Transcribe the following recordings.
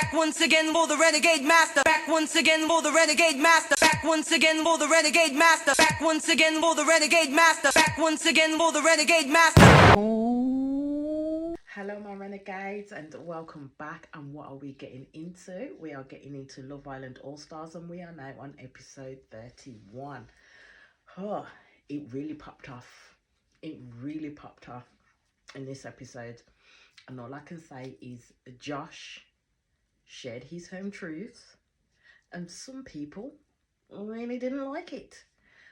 Back once again for the renegade master. Back once again for the renegade master. Back once again for the renegade master. Back once again for the renegade master. Back once again for the renegade master. Hello my renegades and welcome back. And what are we getting into? We are getting into Love Island All Stars and we are now on episode 31. Oh, it really popped off. It really popped off in this episode. And all I can say is Josh shared his home truths and some people really didn't like it.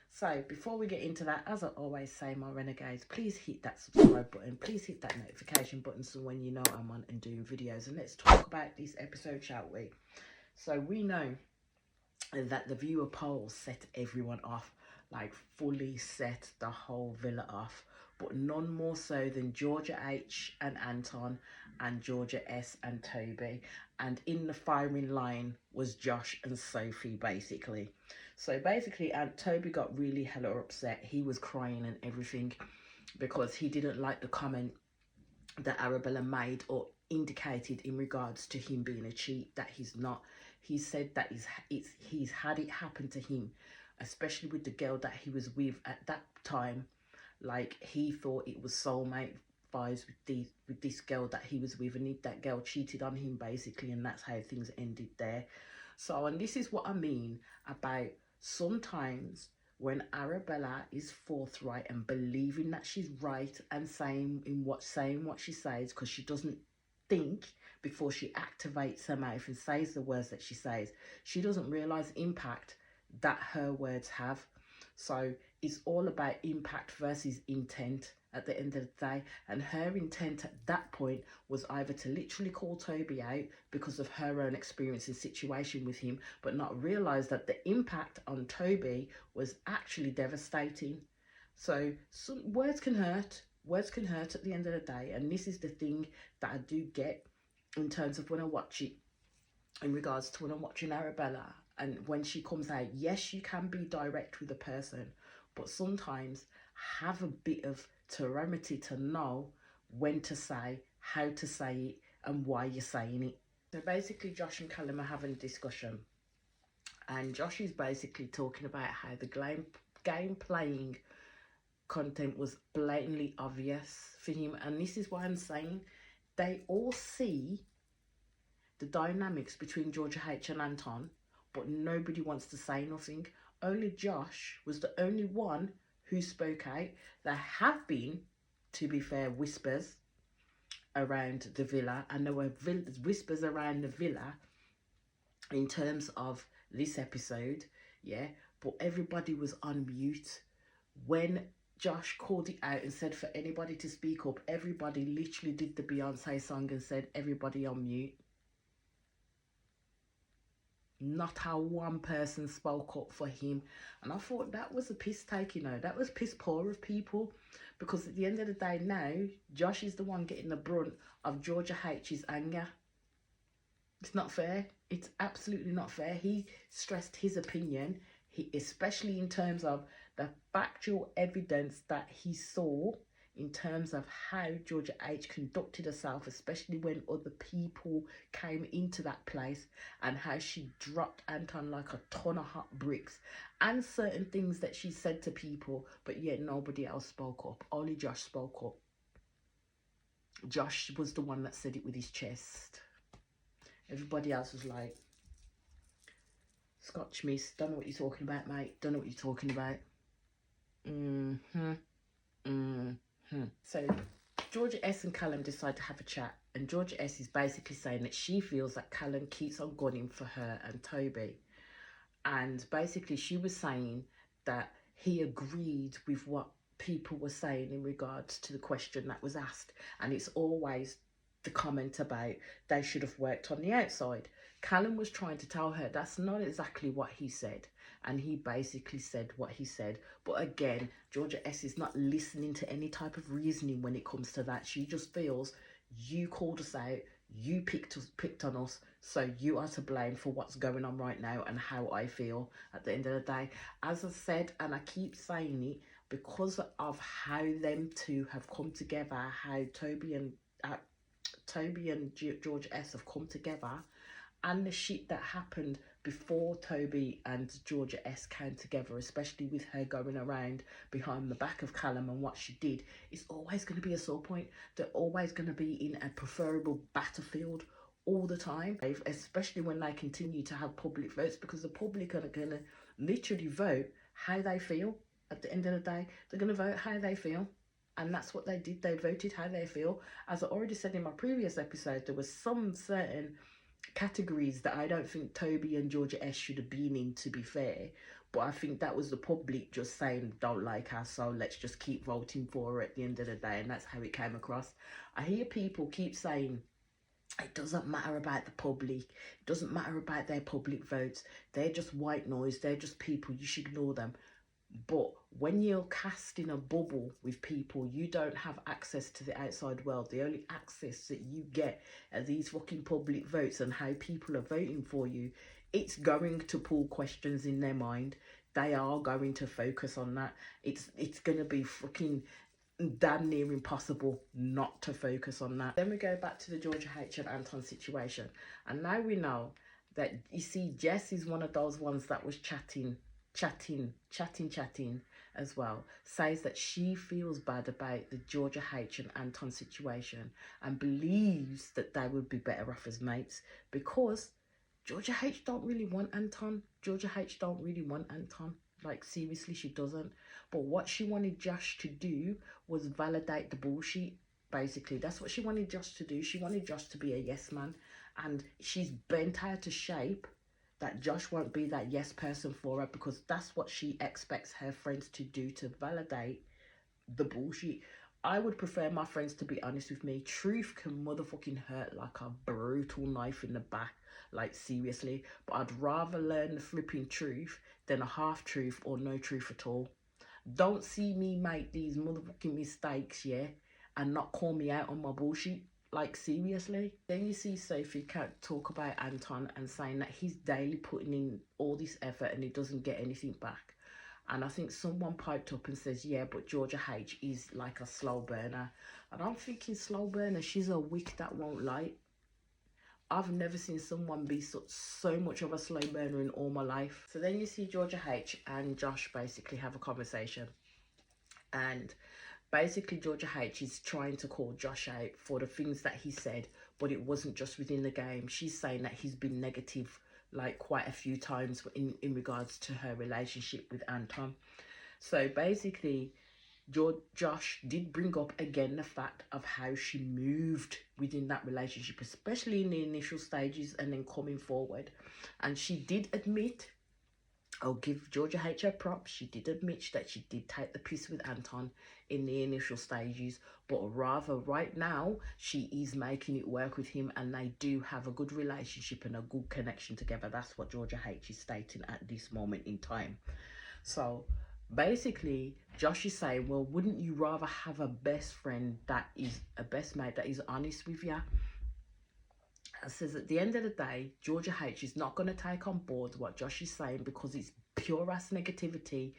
So before we get into that, as I always say, my renegades, please hit that subscribe button. Please hit that notification button so when you know I'm on and doing videos. And let's talk about this episode, shall we? So we know that the viewer polls set everyone off, like fully set the whole villa off. But none more so than Georgia H and Anton and Georgia S and Toby. And in the firing line was Josh and Sophie, basically. So basically, Toby got really hella upset. He was crying and everything because he didn't like the comment that Arabella made or indicated in regards to him being a cheat, that he's not. He said that he's had it happen to him, especially with the girl that he was with at that time. Like, he thought it was soulmate vibes with this girl that he was with, and that girl cheated on him basically, and that's how things ended there. So, and this is what I mean about sometimes when Arabella is forthright and believing that she's right and saying what she says, because she doesn't think before she activates her mouth and says the words that she says, she doesn't realize impact that her words have. So it's all about impact versus intent at the end of the day. And her intent at that point was either to literally call Toby out because of her own experience and situation with him, but not realize that the impact on Toby was actually devastating. So some words can hurt. Words can hurt at the end of the day. And this is the thing that I do get in terms of when I watch it, in regards to when I'm watching Arabella. And when she comes out, yes, you can be direct with a person, but sometimes have a bit of serenity to know when to say, how to say it, and why you're saying it. So basically, Josh and Callum are having a discussion. And Josh is basically talking about how the game playing content was blatantly obvious for him. And this is why I'm saying they all see the dynamics between Georgia H and Anton, but nobody wants to say nothing. Only Josh was the only one who spoke out. There have been, to be fair, whispers around the villa, and there were whispers around the villa in terms of this episode, yeah, but everybody was on mute. When Josh called it out and said for anybody to speak up, everybody literally did the Beyonce song and said everybody on mute. Not how one person spoke up for him. And I thought that was a piss take, you know. That was piss poor of people. Because at the end of the day now, Josh is the one getting the brunt of Georgia H's anger. It's not fair. It's absolutely not fair. He stressed his opinion, especially in terms of the factual evidence that he saw in terms of how Georgia H conducted herself, especially when other people came into that place, and how she dropped Anton like a ton of hot bricks, and certain things that she said to people, but yet nobody else spoke up. Only Josh spoke up. Josh was the one that said it with his chest. Everybody else was like, Scotch miss, don't know what you're talking about, mate. Don't know what you're talking about. So Georgia S and Callum decide to have a chat, and Georgia S is basically saying that she feels that Callum keeps on gunning for her and Toby. And basically she was saying that he agreed with what people were saying in regards to the question that was asked, and it's always the comment about they should have worked on the outside. Callum was trying to tell her that's not exactly what he said, and he basically said what he said. But again, Georgia S is not listening to any type of reasoning when it comes to that. She just feels you called us out, you picked on us, so you are to blame for what's going on right now and how I feel at the end of the day. As I said, and I keep saying it, because of how them two have come together, how Toby and George S have come together, and the shit that happened before Toby and Georgia S came together, especially with her going around behind the back of Callum and what she did, it's always going to be a sore point. They're always going to be in a preferable battlefield all the time, especially when they continue to have public votes, because the public are going to literally vote how they feel. At the end of the day, they're going to vote how they feel. And that's what they did. They voted how they feel. As I already said in my previous episode, there was some certain categories that I don't think Toby and Georgia S should have been in, to be fair. But I think that was the public just saying, don't like her, so let's just keep voting for her at the end of the day. And that's how it came across. I hear people keep saying, it doesn't matter about the public. It doesn't matter about their public votes. They're just white noise. They're just people. You should ignore them. But when you're cast in a bubble with people, you don't have access to the outside world. The only access that you get are these fucking public votes and how people are voting for you. It's going to pull questions in their mind. They are going to focus on that. It's going to be fucking damn near impossible not to focus on that. Then we go back to the Georgia H and Anton situation. And now we know that, you see, Jess is one of those ones that was chatting as well, says that she feels bad about the Georgia H and Anton situation and believes that they would be better off as mates, because Georgia H don't really want Anton. Georgia H don't really want Anton. Like, seriously, she doesn't. But what she wanted Josh to do was validate the bullshit. Basically, that's what she wanted Josh to do. She wanted Josh to be a yes man, and she's bent out to shape that Josh won't be that yes person for her, because that's what she expects her friends to do, to validate the bullshit. I would prefer my friends to be honest with me. Truth can motherfucking hurt like a brutal knife in the back. Like, seriously. But I'd rather learn the flipping truth than a half truth or no truth at all. Don't see me make these motherfucking mistakes, yeah, and not call me out on my bullshit. Like, seriously. Then you see Sophie can't talk about Anton and saying that he's daily putting in all this effort and he doesn't get anything back. And I think someone piped up and says, yeah, but Georgia H is like a slow burner. And I'm thinking, slow burner, she's a wick that won't light. I've never seen someone be so much of a slow burner in all my life. So then you see Georgia H and Josh basically have a conversation. And basically Georgia H is trying to call Josh out for the things that he said, but it wasn't just within the game. She's saying that he's been negative like quite a few times in regards to her relationship with Anton. So basically Josh did bring up again the fact of how she moved within that relationship, especially in the initial stages and then coming forward. And she did admit, I'll give Georgia H her props, she did admit that she did take the piss with Anton in the initial stages, but rather right now she is making it work with him and they do have a good relationship and a good connection together. That's what Georgia H is stating at this moment in time. So basically Josh is saying, well, wouldn't you rather have a best friend that is a best mate that is honest with you? It says at the end of the day, Georgia H is not going to take on board what Josh is saying because it's pure ass negativity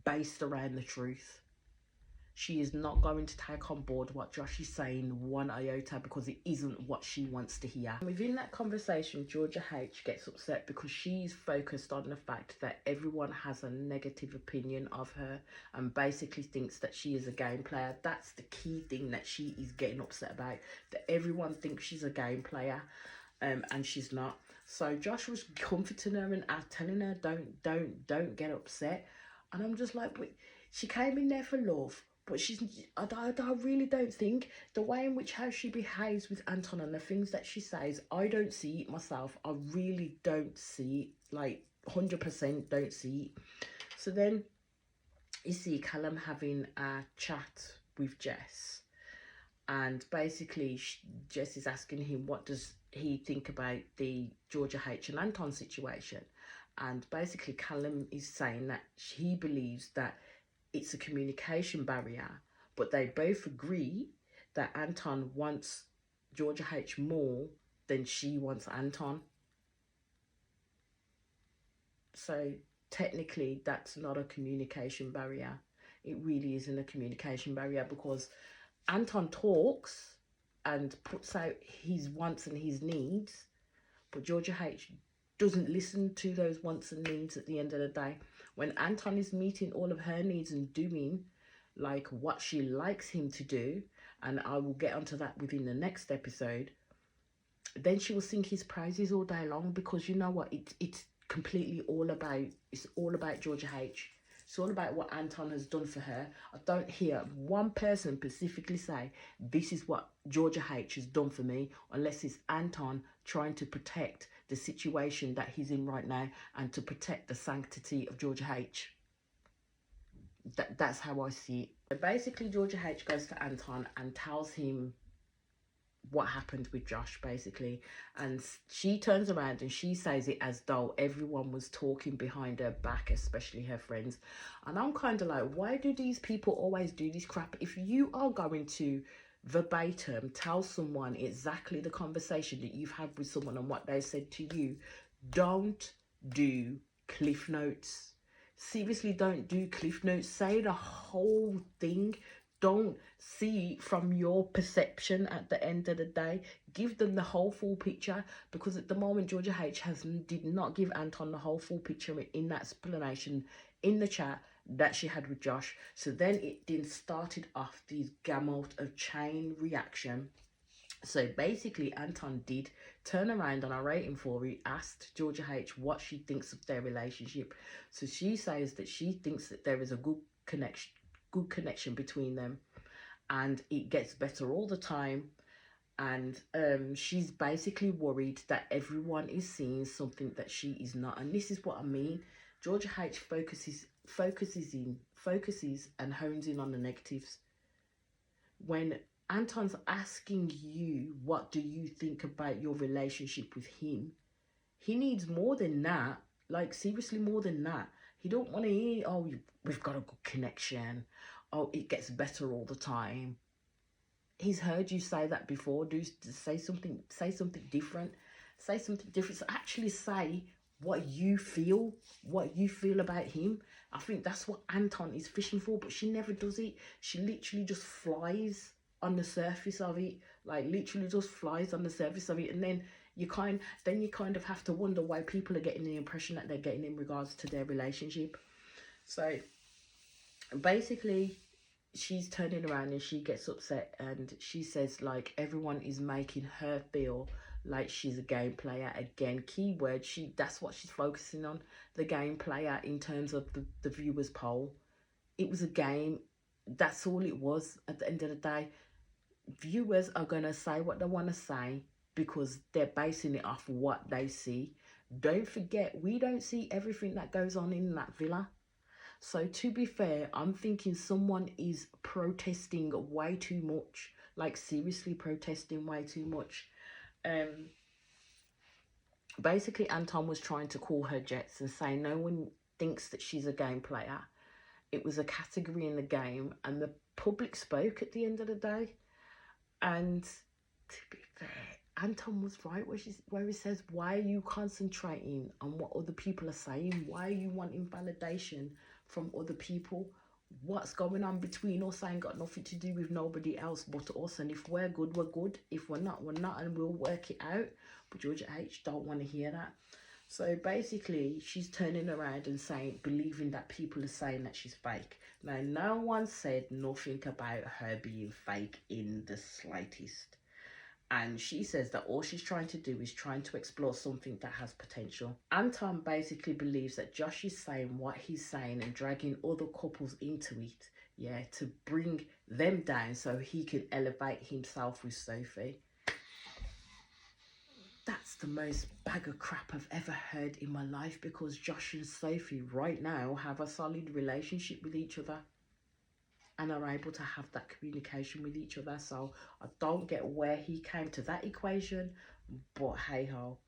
based around the truth. She is not going to take on board what Josh is saying one iota because it isn't what she wants to hear. Within that conversation, Georgia H gets upset because she's focused on the fact that everyone has a negative opinion of her and basically thinks that she is a game player. That's the key thing that she is getting upset about, that everyone thinks she's a game player and she's not. So Josh was comforting her and telling her, don't get upset. And I'm just like, but she came in there for love. But I really don't think the way in which how she behaves with Anton and the things that she says, I don't see it myself. I really don't see it, like 100% don't see it. So then you see Callum having a chat with Jess. And basically Jess is asking him, what does he think about the Georgia H and Anton situation? And basically Callum is saying that he believes that it's a communication barrier, but they both agree that Anton wants Georgia H more than she wants Anton. So technically that's not a communication barrier. It really isn't a communication barrier because Anton talks and puts out his wants and his needs, But Georgia H doesn't listen to those wants and needs at the end of the day. When Anton is meeting all of her needs and doing like what she likes him to do, and I will get onto that within the next episode, then she will sing his praises all day long, because you know what, it's completely all about, it's all about Georgia H. It's all about what Anton has done for her. I don't hear one person specifically say, this is what Georgia H has done for me, unless it's Anton trying to protect the situation that he's in right now and to protect the sanctity of Georgia H. That's how I see it. So basically, Georgia H goes to Anton and tells him what happened with Josh, basically, and she turns around and she says it as though everyone was talking behind her back, especially her friends. And I'm kind of like, why do these people always do this crap? If you are going to verbatim tell someone exactly the conversation that you've had with someone and what they said to you, don't do cliff notes. Seriously, don't do cliff notes. Say the whole thing. Don't see from your perception at the end of the day. Give them the whole full picture, because at the moment Georgia H did not give Anton the whole full picture in that explanation in the chat that she had with Josh. So then it then started off this gamut of chain reaction. So basically Anton did turn around on a rating for it, asked Georgia H what she thinks of their relationship. So she says that she thinks that there is a good connection between them, and it gets better all the time. And she's basically worried that everyone is seeing something that she is not, and this is what I mean. Georgia H focuses and hones in on the negatives. When Anton's asking you, what do you think about your relationship with him, he needs more than that. Like, seriously, more than that. He don't want to hear, oh, we've got a good connection, oh, it gets better all the time. He's heard you say that before. Say something different. Say something different. So actually say what you feel about him. I think that's what Anton is fishing for, but she never does it. She literally just flies on the surface of it, like literally just flies on the surface of it, and then you kind of have to wonder why people are getting the impression that they're getting in regards to their relationship. So basically, she's turning around and she gets upset, and she says like everyone is making her feel like she's a game player again. Keyword, that's what she's focusing on, the game player, in terms of the viewers poll. It was a game. That's all it was. At the end of the day, viewers are gonna say what they want to say because they're basing it off what they see. Don't forget, we don't see everything that goes on in that villa. So to be fair, I'm thinking someone is protesting way too much. Like, seriously protesting way too much. Basically, Anton was trying to call her jets and say no one thinks that she's a game player. It was a category in the game, and the public spoke at the end of the day. And to be fair, Anton was right where he says, why are you concentrating on what other people are saying? Why are you wanting validation from other people? What's going on between us ain't got nothing to do with nobody else but us. And if we're good, we're good. If we're not, we're not, and we'll work it out. But Georgia H don't want to hear that. So basically, she's turning around and saying, believing that people are saying that she's fake. Now, no one said nothing about her being fake in the slightest. And she says that all she's trying to do is trying to explore something that has potential. Anton basically believes that Josh is saying what he's saying and dragging other couples into it, yeah, to bring them down so he can elevate himself with Sophie. That's the most bag of crap I've ever heard in my life, because Josh and Sophie right now have a solid relationship with each other and are able to have that communication with each other. So I don't get where he came to that equation, but hey ho.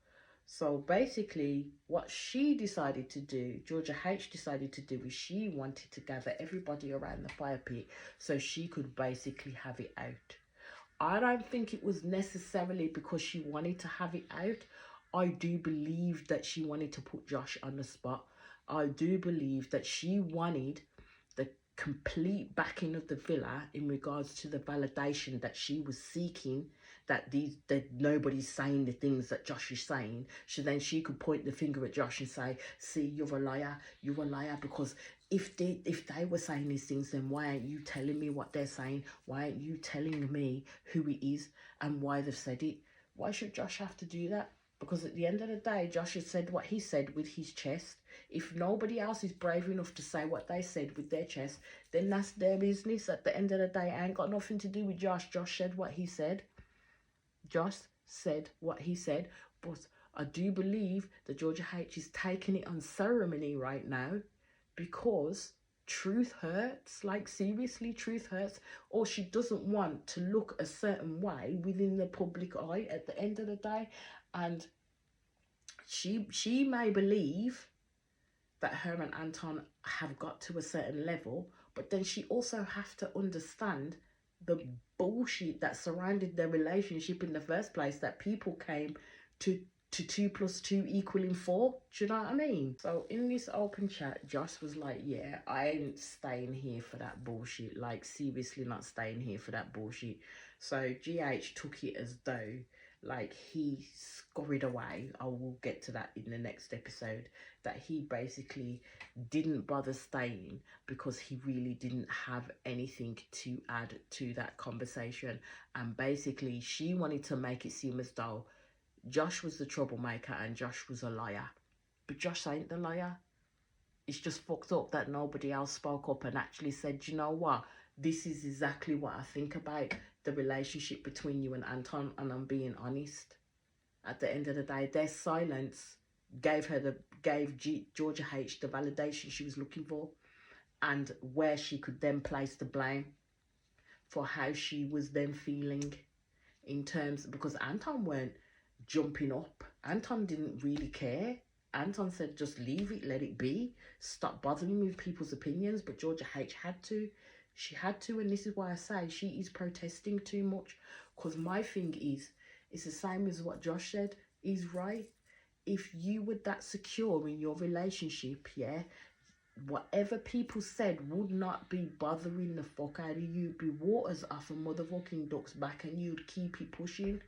So basically, what she decided to do, Georgia H decided to do, is she wanted to gather everybody around the fire pit so she could basically have it out. I don't think it was necessarily because she wanted to have it out. I do believe that she wanted to put Josh on the spot. I do believe that she wanted the complete backing of the villa in regards to the validation that she was seeking, that nobody's saying the things that Josh is saying, so then she could point the finger at Josh and say, see, you're a liar, because if they were saying these things, then why aren't you telling me what they're saying? Why aren't you telling me who it is and why they've said it? Why should Josh have to do that? Because at the end of the day, Josh has said what he said with his chest. If nobody else is brave enough to say what they said with their chest, then that's their business. At the end of the day, it ain't got nothing to do with Josh. Josh said what he said. Josh said what he said. But I do believe that Georgia H is taking it on ceremony right now because truth hurts. Like, seriously, truth hurts. Or she doesn't want to look a certain way within the public eye at the end of the day. And she may believe that her and Anton have got to a certain level, but then she also have to understand the bullshit that surrounded their relationship in the first place, that people came to 2 + 2 = 4. Do you know what I mean? So in this open chat, Josh was like, yeah, I ain't staying here for that bullshit. Like, seriously not staying here for that bullshit. So GH took it as though, like, he scurried away. I will get to that in the next episode. That he basically didn't bother staying because he really didn't have anything to add to that conversation. And basically, she wanted to make it seem as though Josh was the troublemaker and Josh was a liar. But Josh ain't the liar. It's just fucked up that nobody else spoke up and actually said, you know what? This is exactly what I think about the relationship between you and Anton, and I'm being honest. At the end of the day, their silence gave Georgia H the validation she was looking for, and where she could then place the blame for how she was then feeling in terms, because Anton weren't jumping up. Anton didn't really care. Anton said, just leave it, let it be, stop bothering me with people's opinions. But Georgia H had to. She had to, and this is why I say she is protesting too much. Because my thing is, it's the same as what Josh said. He's right. If you were that secure in your relationship, yeah, whatever people said would not be bothering the fuck out of you. It'd be waters off a motherfucking duck's back and you'd keep it pushing.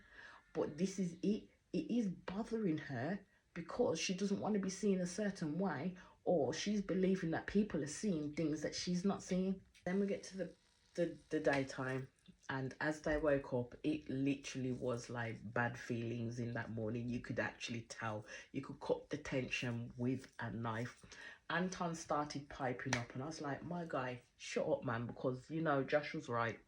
But this is it. It is bothering her because she doesn't want to be seen a certain way, or she's believing that people are seeing things that she's not seeing. Then we get to the daytime, and as they woke up, it literally was like bad feelings in that morning. You could actually tell. You could cut the tension with a knife. Anton started piping up, and I was like, my guy, shut up, man, because, you know, Josh was right.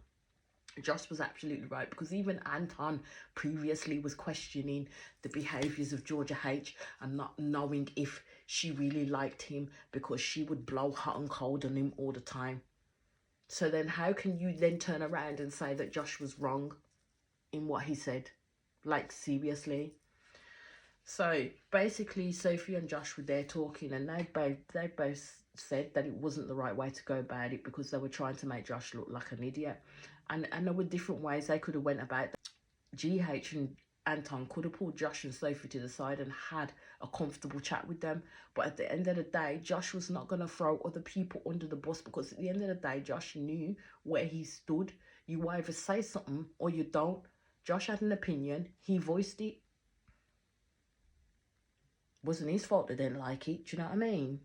Josh was absolutely right, because even Anton previously was questioning the behaviours of Georgia H and not knowing if she really liked him, because she would blow hot and cold on him all the time. So then how can you then turn around and say that Josh was wrong in what he said? Like, seriously. So basically, Sophie and Josh were there talking, and they both said that it wasn't the right way to go about it, because they were trying to make Josh look like an idiot. And there were different ways they could have went about that. GH and Anton could have pulled Josh and Sophie to the side and had a comfortable chat with them. But at the end of the day, Josh was not going to throw other people under the bus, because at the end of the day, Josh knew where he stood. You either say something or you don't. Josh had an opinion. He voiced it. Wasn't his fault they didn't like it. Do you know what I mean?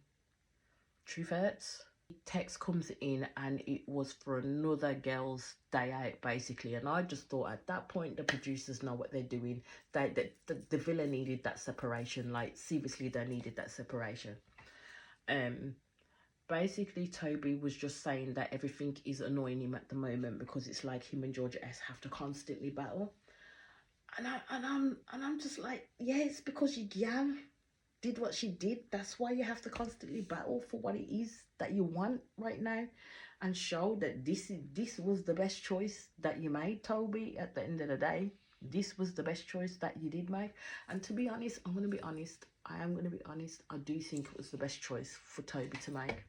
Truth hurts. Text comes in, and it was for another girl's day out, basically. And I just thought at that point, the producers know what they're doing. The villa needed that separation. Like, seriously, they needed that separation. Basically, Toby was just saying that everything is annoying him at the moment, because it's like him and Georgia S have to constantly battle. And I'm just like, yeah, it's because you did what she did. That's why you have to constantly battle for what it is that you want right now, and show that this was the best choice that you made, Toby. At the end of the day, this was the best choice that you did make. And to be honest, I am going to be honest, I do think it was the best choice for Toby to make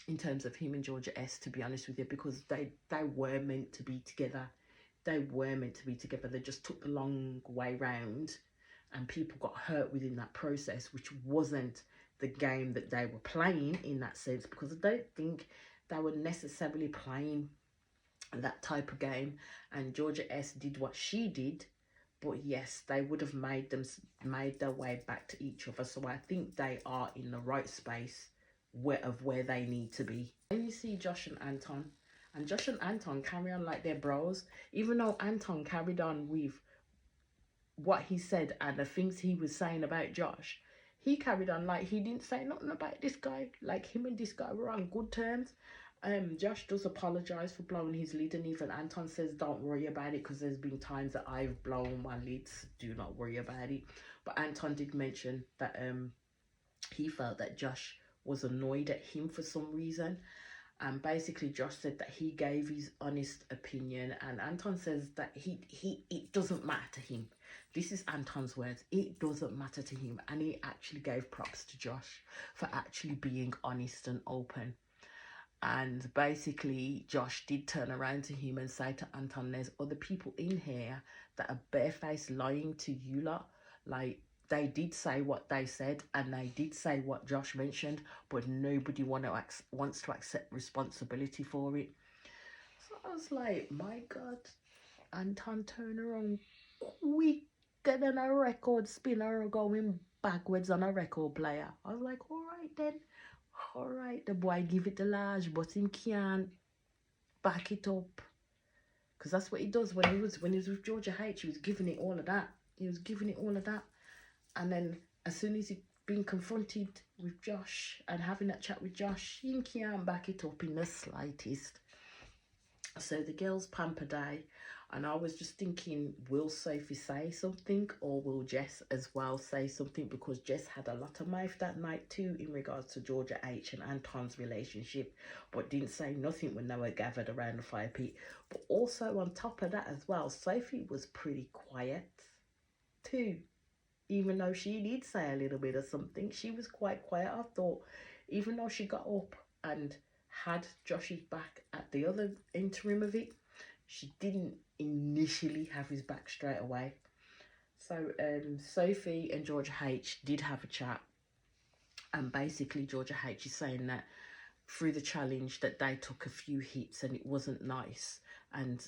in terms of him and Georgia S, to be honest with you, because they were meant to be together. They were meant to be together. They just took the long way round, and people got hurt within that process, which wasn't the game that they were playing in that sense, because I don't think they were necessarily playing that type of game. And Georgia S did what she did But yes, they would have made their way back to each other. So I think they are in the right space where they need to be. Then you see Josh and Anton, and Josh and Anton carry on like they're bros, even though Anton carried on with what he said and the things he was saying about Josh. He carried on like he didn't say nothing about this guy. Like him and this guy were on good terms. Josh does apologize for blowing his lid, and even Anton says don't worry about it because there's been times that I've blown my lids. Do not worry about it. But Anton did mention that he felt that Josh was annoyed at him for some reason. And basically Josh said that he gave his honest opinion, and Anton says that it doesn't matter to him. This is Anton's words. It doesn't matter to him, and he actually gave props to Josh for actually being honest and open. And basically Josh did turn around to him and say to Anton, there's other people in here that are barefaced lying to you lot. Like, they did say what they said, and they did say what Josh mentioned, but nobody wants to accept responsibility for it. So I was like, my God, Anton turned around quicker than a record spinner going backwards on a record player. I was like, all right then. All right, the boy give it a large, but him can't back it up. Because that's what he does when he was with Georgia H. He was giving it all of that. And then as soon as he been confronted with Josh and having that chat with Josh, he can't back it up in the slightest. So the girls pamper day, and I was just thinking, will Sophie say something, or will Jess as well say something? Because Jess had a lot of mouth that night too in regards to Georgia H and Anton's relationship, but didn't say nothing when they were gathered around the fire pit. But also on top of that as well, Sophie was pretty quiet too. Even though she did say a little bit of something, she was quite quiet. I thought, even though she got up and had Josh's back at the other interim of it, she didn't initially have his back straight away. So Sophie and Georgia H did have a chat, and basically Georgia H is saying that through the challenge that they took a few hits and it wasn't nice, and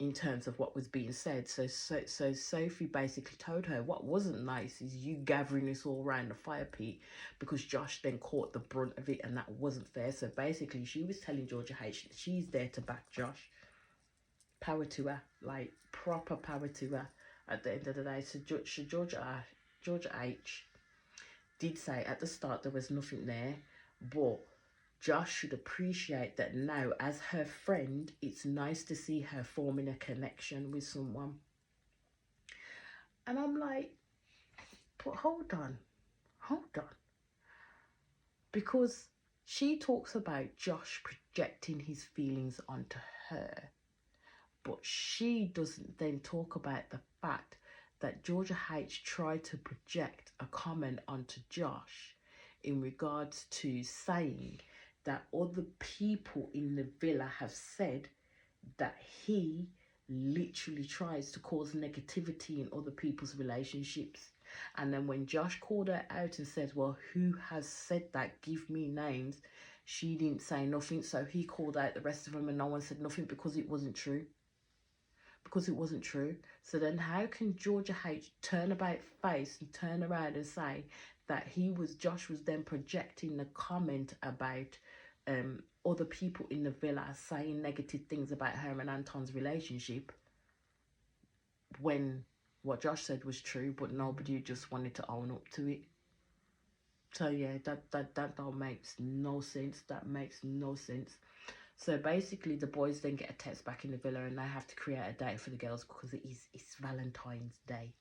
in terms of what was being said. So Sophie basically told her what wasn't nice is you gathering us all around the fire pit, because Josh then caught the brunt of it, and that wasn't fair. So basically she was telling Georgia H that she's there to back Josh. Power to her, like proper power to her at the end of the day. So Georgia H did say at the start there was nothing there, but Josh should appreciate that now as her friend, it's nice to see her forming a connection with someone. And I'm like, but hold on. Because she talks about Josh projecting his feelings onto her, but she doesn't then talk about the fact that Georgia H tried to project a comment onto Josh in regards to saying that other people in the villa have said that he literally tries to cause negativity in other people's relationships. And then when Josh called her out and said, well, who has said that? Give me names. She didn't say nothing. So he called out the rest of them and no one said nothing because it wasn't true. So then how can Georgia H turn about face and turn around and say that Josh was then projecting the comment about other people in the villa saying negative things about her and Anton's relationship, when what Josh said was true, but nobody just wanted to own up to it? So yeah, that don't makes no sense. That makes no sense. So basically the boys then get a text back in the villa, and they have to create a date for the girls because it's Valentine's Day.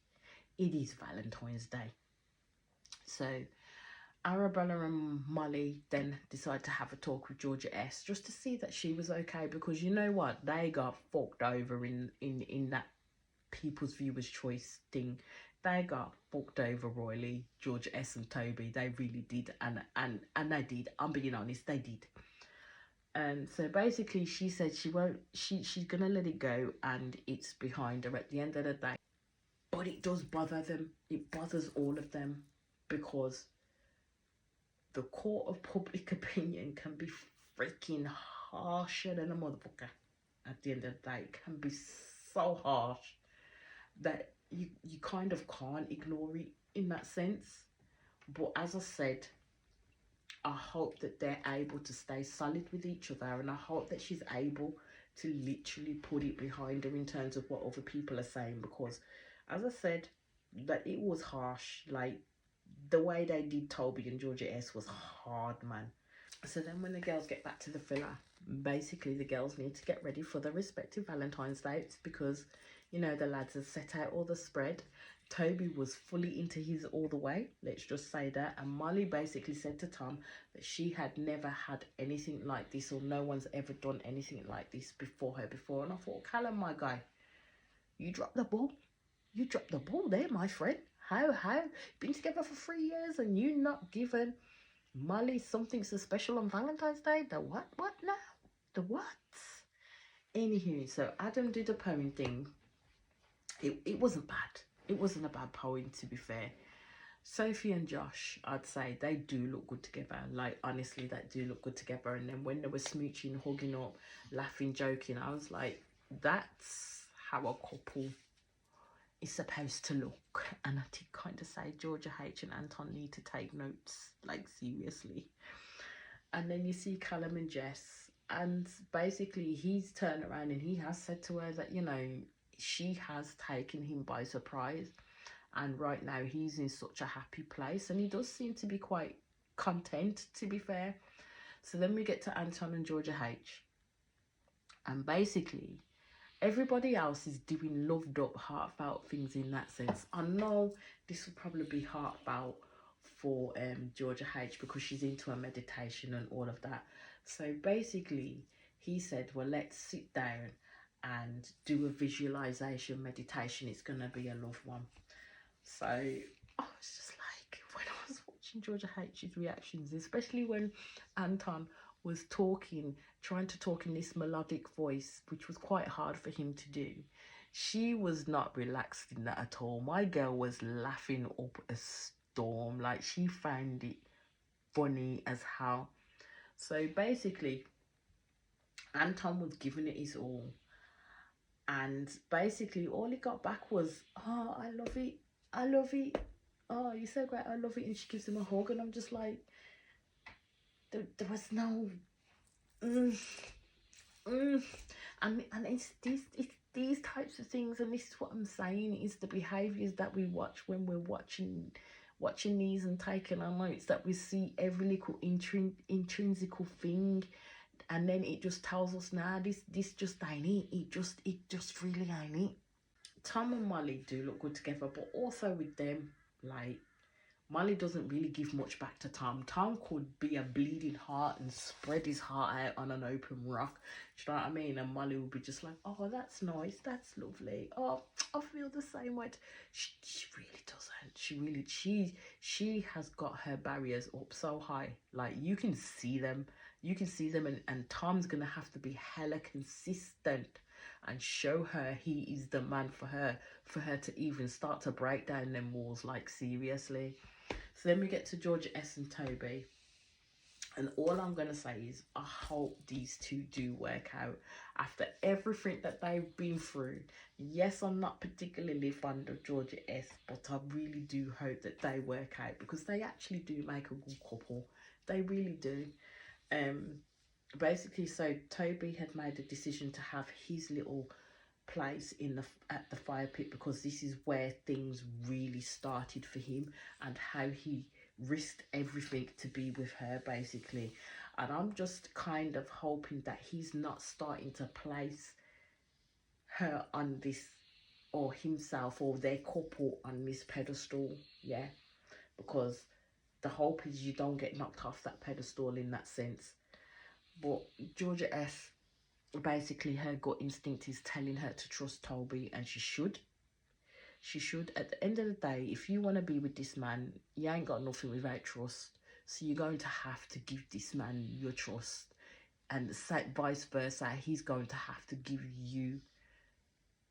It is Valentine's Day. So Arabella and Molly then decide to have a talk with Georgia S just to see that she was okay, because you know what, they got fucked over in that people's viewers choice thing. They got fucked over royally, Georgia S and Toby. They really did, and they did. I'm being honest, they did. And so basically she said she's gonna let it go, and it's behind her at the end of the day. But it does bother them. It bothers all of them, because the court of public opinion can be freaking harsher than a motherfucker. At the end of the day, it can be so harsh. that you kind of can't ignore it in that sense. But as I said, I hope that they're able to stay solid with each other, and I hope that she's able to literally put it behind her in terms of what other people are saying, because as I said, that it was harsh. Like, the way they did Toby and Georgia S was hard, man. So then when the girls get back to the villa, basically the girls need to get ready for their respective Valentine's dates, because, you know, the lads have set out all the spread. Toby was fully into his all the way, let's just say that. And Molly basically said to Tom that she had never had anything like this, or no one's ever done anything like this before her before. And I thought, Callum, my guy, you dropped the ball. You dropped the ball there, my friend. How? Been together for 3 years and you not given Molly something so special on Valentine's Day? The what? What now? The what? Anywho, so Adam did a poem thing. It wasn't bad. It wasn't a bad poem, to be fair. Sophie and Josh, I'd say they do look good together. Like, honestly, they do look good together. And then when they were smooching, hugging up, laughing, joking, I was like, that's how a couple is supposed to look. And I did kind of say Georgia H and Anton need to take notes, like, seriously. And then you see Callum and Jess, and basically he's turned around and he has said to her that, you know, she has taken him by surprise, and right now he's in such a happy place, and he does seem to be quite content, to be fair. So then we get to Anton and Georgia H, and basically everybody else is doing loved up, heartfelt things in that sense. I know this will probably be heartfelt for Georgia H because she's into her meditation and all of that. So basically he said, well, let's sit down and do a visualization meditation. It's going to be a loved one. So I was just like, when I was watching Georgia H's reactions, especially when Anton was talking, trying to talk in this melodic voice, which was quite hard for him to do, she was not relaxed in that at all. My girl was laughing up a storm. Like, she found it funny as hell. So basically Anton was giving it his all, and basically all he got back was, oh, I love it, I love it, oh, you're so great, I love it. And she gives him a hug, and I'm just like, there was no and it's these types of things, and this is what I'm saying, is the behaviors that we watch when we're watching these and taking our notes, that we see every little intrinsical thing, and then it just tells us, nah, this just ain't it. It just really ain't it. Tom and Molly do look good together, but also with them, like, Molly doesn't really give much back to Tom. Tom could be a bleeding heart and spread his heart out on an open rock. Do you know what I mean? And Molly would be just like, oh, that's nice, that's lovely. Oh, I feel the same way. She really doesn't. She has got her barriers up so high. Like, you can see them. You can see them, and Tom's going to have to be hella consistent and show her he is the man for her to even start to break down them walls, like, seriously. So then we get to Georgia S and Toby, and all I'm going to say is I hope these two do work out after everything that they've been through. Yes, I'm not particularly fond of Georgia S, but I really do hope that they work out, because they actually do make a good couple. They really do. Basically, so Toby had made a decision to have his little place at the fire pit, because this is where things really started for him, and how he risked everything to be with her, basically. And I'm just kind of hoping that he's not starting to place her on this, or himself or their couple on this pedestal, yeah, because the hope is you don't get knocked off that pedestal in that sense. But Georgia S, basically her gut instinct is telling her to trust Toby, and she should. At the end of the day, if you want to be with this man, you ain't got nothing without trust. So you're going to have to give this man your trust, and vice versa, he's going to have to give you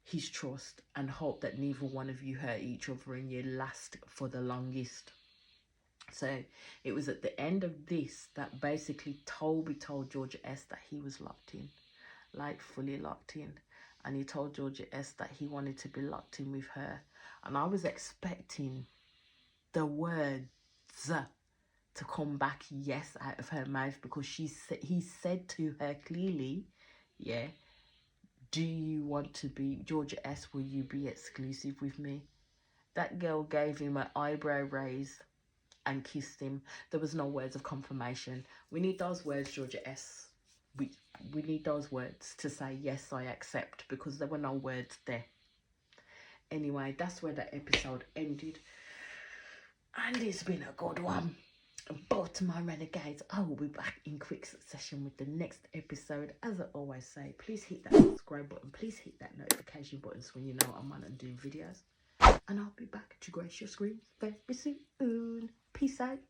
his trust, and hope that neither one of you hurt each other and you last for the longest. So it was at the end of this that basically Toby told Georgia S that he was locked in, like fully locked in. and he told Georgia S that he wanted to be locked in with her. And I was expecting the words to come back yes out of her mouth, because he said to her clearly, yeah, do you want to be, Georgia S, will you be exclusive with me? That girl gave him an eyebrow raise and kissed him. There was no words of confirmation. We need those words, Georgia S. We need those words to say, yes, I accept, because there were no words there. Anyway, that's where the episode ended. And it's been a good one. But my renegades, I will be back in quick succession with the next episode. As I always say, please hit that subscribe button. Please hit that notification button so when you know I'm on and doing videos. And I'll be back to grace your screen very soon. Peace out.